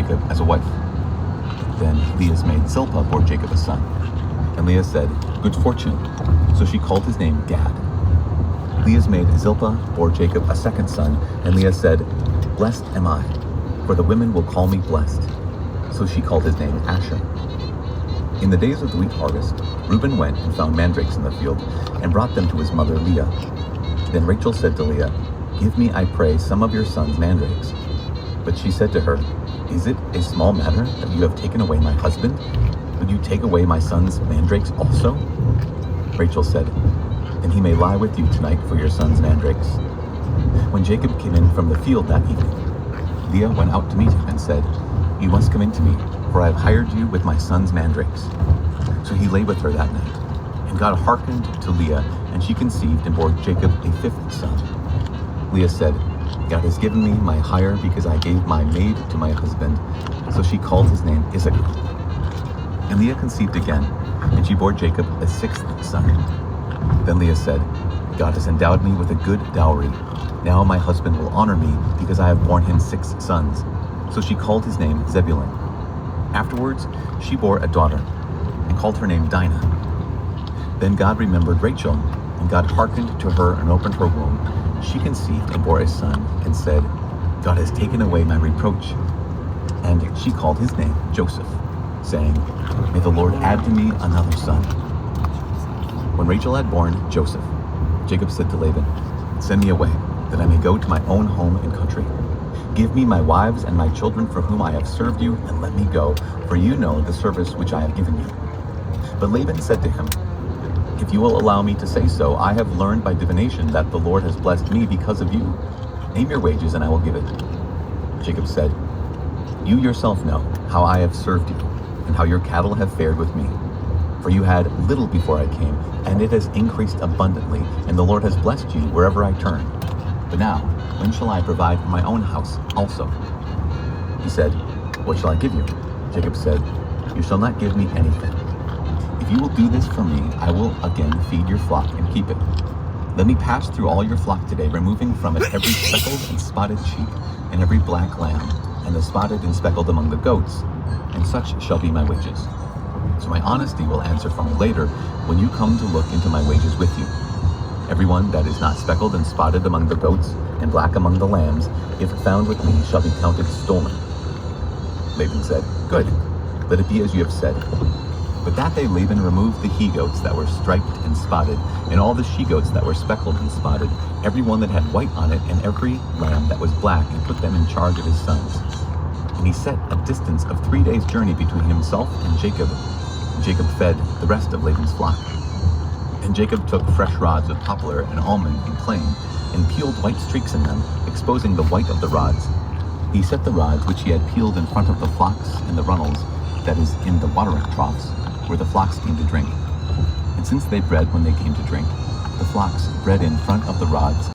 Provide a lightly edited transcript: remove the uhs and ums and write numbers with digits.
Jacob as a wife. Then Leah's maid Zilpah bore Jacob a son. And Leah said, "Good fortune." So she called his name Gad. Leah's maid Zilpah bore Jacob a second son, and Leah said, "Blessed am I, for the women will call me blessed." So she called his name Asher. In the days of the wheat harvest, Reuben went and found mandrakes in the field, and brought them to his mother Leah. Then Rachel said to Leah, "Give me, I pray, some of your son's mandrakes." But she said to her, "Is it a small matter that you have taken away my husband? Would you take away my son's mandrakes also?" Rachel said, "Then he may lie with you tonight for your son's mandrakes." When Jacob came in from the field that evening, Leah went out to meet him and said, "You must come in to me, for I have hired you with my son's mandrakes." So he lay with her that night. And God hearkened to Leah, and she conceived and bore Jacob a fifth son. Leah said, "God has given me my hire because I gave my maid to my husband." So she called his name Issachar. And Leah conceived again, and she bore Jacob a sixth son. Then Leah said, "God has endowed me with a good dowry. Now my husband will honor me because I have borne him 6 sons." So she called his name Zebulun. Afterwards, she bore a daughter and called her name Dinah. Then God remembered Rachel, and God hearkened to her and opened her womb. She conceived and bore a son and said, "God has taken away my reproach." And she called his name Joseph, saying, "May the Lord add to me another son." When Rachel had borne Joseph, Jacob said to Laban, "Send me away, that I may go to my own home and country. Give me my wives and my children for whom I have served you, and let me go, for you know the service which I have given you." But Laban said to him, "If you will allow me to say so, I have learned by divination that the Lord has blessed me because of you. Name your wages, and I will give it." Jacob said, "You yourself know how I have served you, and how your cattle have fared with me. For you had little before I came, and it has increased abundantly, and the Lord has blessed you wherever I turn. But now, when shall I provide for my own house also?" He said, "What shall I give you?" Jacob said, "You shall not give me anything. If you will do this for me, I will again feed your flock and keep it. Let me pass through all your flock today, removing from it every speckled and spotted sheep, and every black lamb, and the spotted and speckled among the goats, and such shall be my wages. So my honesty will answer for me later, when you come to look into my wages with you. Everyone that is not speckled and spotted among the goats, and black among the lambs, if found with me, shall be counted stolen." Laban said, "Good, let it be as you have said." But that day Laban removed the he-goats that were striped and spotted, and all the she-goats that were speckled and spotted, every one that had white on it, and every lamb that was black, and put them in charge of his sons. And he set a distance of 3 days' journey between himself and Jacob. And Jacob fed the rest of Laban's flock. And Jacob took fresh rods of poplar and almond and plane, and peeled white streaks in them, exposing the white of the rods. He set the rods which he had peeled in front of the flocks in the runnels, that is, in the watering troughs, where the flocks came to drink. And since they bred when they came to drink, the flocks bred in front of the rods